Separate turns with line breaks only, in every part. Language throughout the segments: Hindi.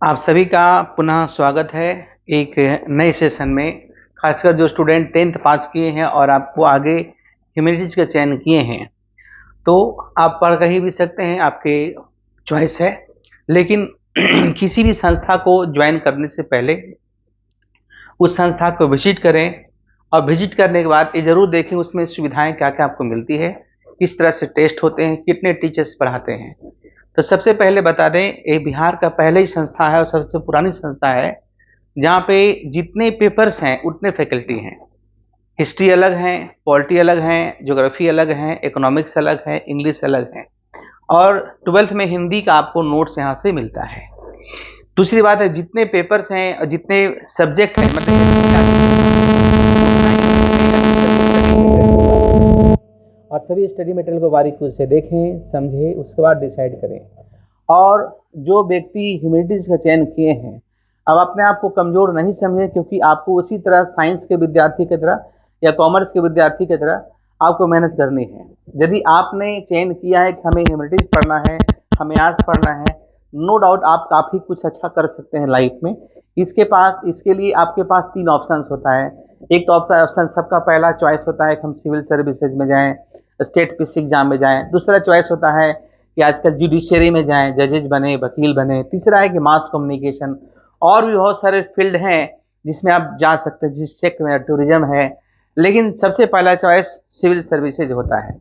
आप सभी का पुनः स्वागत है एक नए सेशन में। खासकर जो स्टूडेंट 10th पास किए हैं और आपको आगे ह्यूमैनिटीज का चयन किए हैं, तो आप पढ़ कहीं भी सकते हैं, आपके चॉइस है। लेकिन किसी भी संस्था को ज्वाइन करने से पहले उस संस्था को विजिट करें, और विजिट करने के बाद ये जरूर देखें उसमें सुविधाएं क्या क्या आपको मिलती है, किस तरह से टेस्ट होते हैं, कितने टीचर्स पढ़ाते हैं। तो सबसे पहले बता दें, ये बिहार का पहले ही संस्था है और सबसे पुरानी संस्था है जहाँ पे जितने पेपर्स हैं उतने फैकल्टी हैं। हिस्ट्री अलग है, पॉलिटी अलग है, ज्योग्राफी अलग है, इकोनॉमिक्स अलग है, इंग्लिश अलग है, और 12th में हिंदी का आपको नोट्स यहाँ से मिलता है। दूसरी बात है, जितने पेपर्स हैं और जितने सब्जेक्ट हैं, और सभी स्टडी मटेरियल को बारीकी से देखें, समझें, उसके बाद डिसाइड करें। और जो व्यक्ति ह्यूमैनिटीज का चयन किए हैं, अब अपने आप को कमजोर नहीं समझें, क्योंकि आपको उसी तरह साइंस के विद्यार्थी की तरह या कॉमर्स के विद्यार्थी की तरह आपको मेहनत करनी है। यदि आपने चयन किया है कि हमें ह्यूमैनिटीज पढ़ना है, हमें आर्ट्स पढ़ना है, नो डाउट आप काफ़ी कुछ अच्छा कर सकते हैं लाइफ में। इसके लिए आपके पास 3 ऑप्शंस होता है। एक तो ऑप्शन सबका पहला चॉइस होता है कि हम सिविल सर्विसेज में जाएं, स्टेट पीसी एग्जाम में जाएं। दूसरा चॉइस होता है कि आजकल जुडिशियरी में जाएं, जजेज बने, वकील बने। तीसरा है कि मास कम्युनिकेशन, और भी बहुत सारे फील्ड हैं जिसमें आप जा सकते हैं, जिस सेक्टर में टूरिज्म है। लेकिन सबसे पहला चॉइस सिविल सर्विसेज होता है।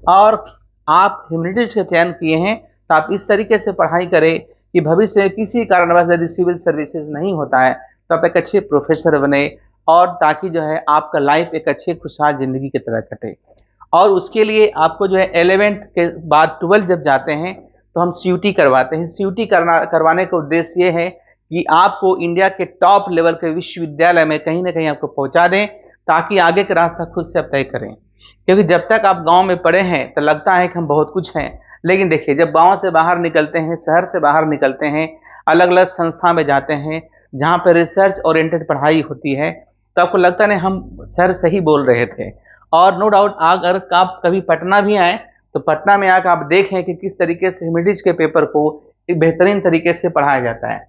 और आप ह्यूमैनिटीज का चयन किए हैं तो आप इस तरीके से पढ़ाई करें कि भविष्य में किसी कारणवश यदि सिविल सर्विसेज नहीं होता है तो आप एक अच्छे प्रोफेसर बने, और ताकि जो है आपका लाइफ एक अच्छे खुशहाल जिंदगी की तरह कटे। और उसके लिए आपको जो है 11th के बाद 12th जब जाते हैं तो हम सीयूटी करवाते हैं। सीयूटी करवाने का उद्देश्य ये है कि आपको इंडिया के टॉप लेवल के विश्वविद्यालय में कहीं ना कहीं आपको पहुंचा दें, ताकि आगे का रास्ता खुद से आप तय करें। क्योंकि जब तक आप गांव में पढ़े हैं तो लगता है कि हम बहुत कुछ हैं, लेकिन देखिए जब गांव से बाहर निकलते हैं, शहर से बाहर निकलते हैं, अलग अलग संस्था में जाते हैं जहाँ पर रिसर्च ओरिएंटेड पढ़ाई होती है, तो आपको लगता नहीं हम सर सही बोल रहे थे। और नो डाउट अगर आप कभी पटना भी आए तो पटना में आकर आप देखें कि किस तरीके से ह्यूमैनिटीज के पेपर को एक बेहतरीन तरीके से पढ़ाया जाता है।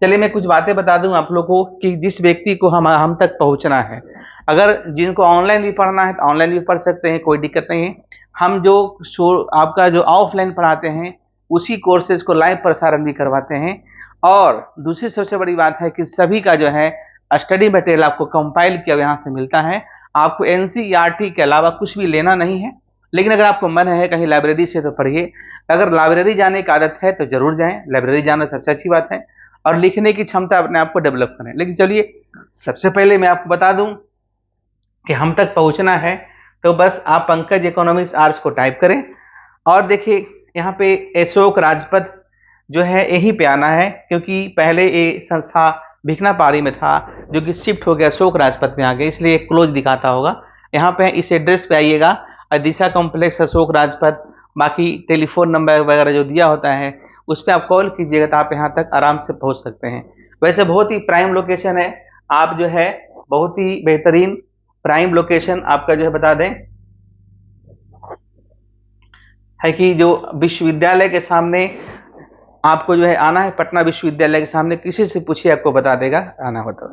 चलिए मैं कुछ बातें बता दूं आप लोगों को कि जिस व्यक्ति को हम तक पहुंचना है। अगर जिनको ऑनलाइन भी पढ़ना है तो ऑनलाइन भी पढ़ सकते हैं, कोई दिक्कत नहीं है। हम जो आपका जो ऑफलाइन पढ़ाते हैं उसी कोर्सेज को लाइव प्रसारण भी करवाते हैं। और दूसरी सबसे बड़ी बात है कि सभी का जो है स्टडी मटेरियल आपको कंपाइल किया यहाँ से मिलता है। आपको एनसीईआरटी के अलावा कुछ भी लेना नहीं है। लेकिन अगर आपको मन है कहीं लाइब्रेरी से तो पढ़िए। अगर लाइब्रेरी जाने की आदत है तो जरूर जाएं, लाइब्रेरी जाना सबसे अच्छी बात है। और लिखने की क्षमता अपने आप को डेवलप करें। लेकिन चलिए सबसे पहले मैं आपको बता दूं कि हम तक पहुंचना है तो बस आप पंकज इकोनॉमिक्स आर्ट्स को टाइप करें, और देखिए यहाँ पे अशोक राजपथ जो है यहीं पे आना है, क्योंकि पहले ये संस्था भिखना पहाड़ी में था जो कि शिफ्ट हो गया अशोक राजपथ में आ गया, इसलिए क्लोज दिखाता होगा। यहाँ पे इस एड्रेस पे आइएगा, दिशा कॉम्प्लेक्स अशोक राजपथ। बाकी टेलीफोन नंबर वगैरह जो दिया होता है उस पर आप कॉल कीजिएगा तो आप यहाँ तक आराम से पहुँच सकते हैं। वैसे बहुत ही प्राइम लोकेशन है, आप जो है बहुत ही बेहतरीन प्राइम लोकेशन आपका जो है बता दें है कि जो विश्वविद्यालय के सामने आपको जो है आना है, पटना विश्वविद्यालय के सामने, किसी से पूछिए आपको बता देगा आना हो तो।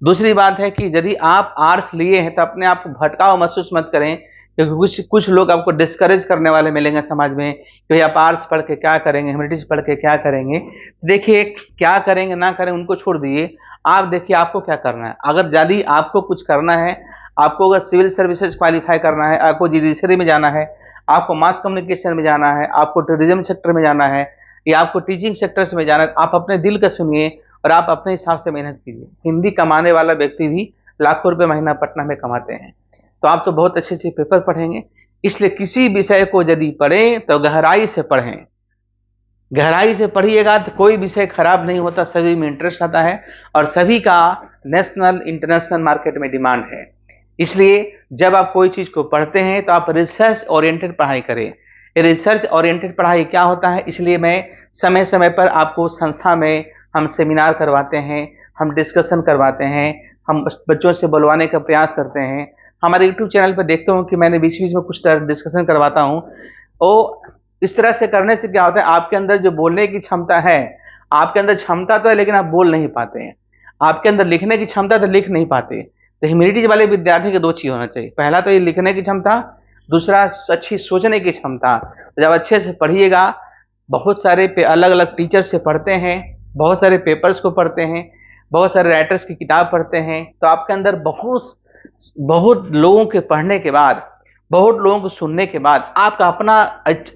दूसरी बात है कि यदि आप आर्ट्स लिए हैं तो अपने आप को भटकाव महसूस मत करें, क्योंकि कुछ कुछ लोग आपको डिस्करेज करने वाले मिलेंगे समाज में कि आप आर्ट्स पढ़ के क्या करेंगे, ह्यूमैनिटीज पढ़ के क्या करेंगे। देखिए क्या करेंगे ना करें उनको छोड़ दिए, आप देखिए आपको क्या करना है। अगर यदि आपको कुछ करना है, आपको अगर सिविल सर्विसेज क्वालिफाई करना है, आपको जुडिशरी में जाना है, आपको मास कम्युनिकेशन में जाना है, आपको टूरिज्म सेक्टर में जाना है, या आपको टीचिंग सेक्टर्स में जाना है, आप अपने दिल का सुनिए और आप अपने हिसाब से मेहनत कीजिए। हिंदी कमाने वाला व्यक्ति भी लाखों रुपए महीना पटना में कमाते हैं। तो आप तो बहुत अच्छे से पेपर पढ़ेंगे, इसलिए किसी विषय को यदि पढ़ें तो गहराई से पढ़ें। गहराई से पढ़िएगा तो कोई विषय खराब नहीं होता, सभी में इंटरेस्ट आता है और सभी का नेशनल इंटरनेशनल मार्केट में डिमांड है। इसलिए जब आप कोई चीज को पढ़ते हैं तो आप रिसर्च ओरिएंटेड पढ़ाई करें। रिसर्च ओरिएंटेड पढ़ाई क्या होता है, इसलिए मैं समय समय पर आपको संस्था में हम सेमिनार करवाते हैं, हम डिस्कशन करवाते हैं, हम बच्चों से बुलवाने का प्रयास करते हैं। हमारे यूट्यूब चैनल पर देखते हो कि मैंने बीच बीच में कुछ डिस्कशन करवाता हूँ। ओ इस तरह से करने से क्या होता है, आपके अंदर जो बोलने की क्षमता है आपके अंदर क्षमता तो है लेकिन आप बोल नहीं पाते हैं। आपके अंदर लिखने की क्षमता तो लिख नहीं पाते। तो ह्यूमैनिटीज वाले विद्यार्थी के दो चीज होना चाहिए, पहला तो ये लिखने की क्षमता, दूसरा अच्छी सोचने की क्षमता। जब अच्छे से पढ़िएगा, बहुत सारे अलग अलग टीचर से पढ़ते हैं, बहुत सारे पेपर्स को पढ़ते हैं, बहुत सारे राइटर्स की किताब पढ़ते हैं, तो आपके अंदर बहुत बहुत लोगों के पढ़ने के बाद, बहुत लोगों को सुनने के बाद आपका अपना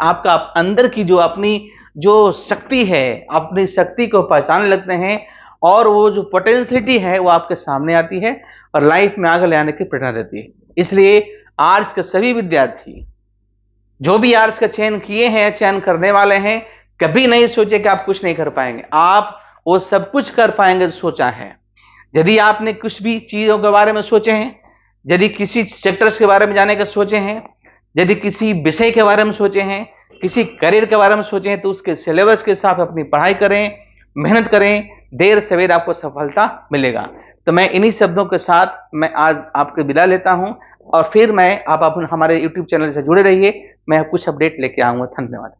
आपका अंदर की जो अपनी जो शक्ति है, अपनी शक्ति को पहचानने लगते हैं और वो जो पोटेंशियलिटी है वो आपके सामने आती है और लाइफ में आगे ले आने की प्रेरणा देती है। इसलिए आर्ट्स के सभी विद्यार्थी जो भी आर्ट्स का चयन किए हैं, चयन करने वाले हैं, कभी नहीं सोचे कि आप कुछ नहीं कर पाएंगे। आप वो सब कुछ कर पाएंगे जो सोचा है। यदि आपने कुछ भी चीजों के बारे में सोचे हैं, यदि किसी सेक्टर्स के बारे में जाने का सोचे हैं, यदि किसी विषय के बारे में सोचे हैं, किसी करियर के बारे में सोचे हैं, तो उसके सिलेबस के हिसाब से अपनी पढ़ाई करें, मेहनत करें, देर सवेर आपको सफलता मिलेगा। तो मैं इन्हीं शब्दों के साथ मैं आज आपके विदा लेता हूं और फिर मैं आप हमारे YouTube चैनल से जुड़े रहिए, मैं कुछ अपडेट लेके आऊंगा। धन्यवाद।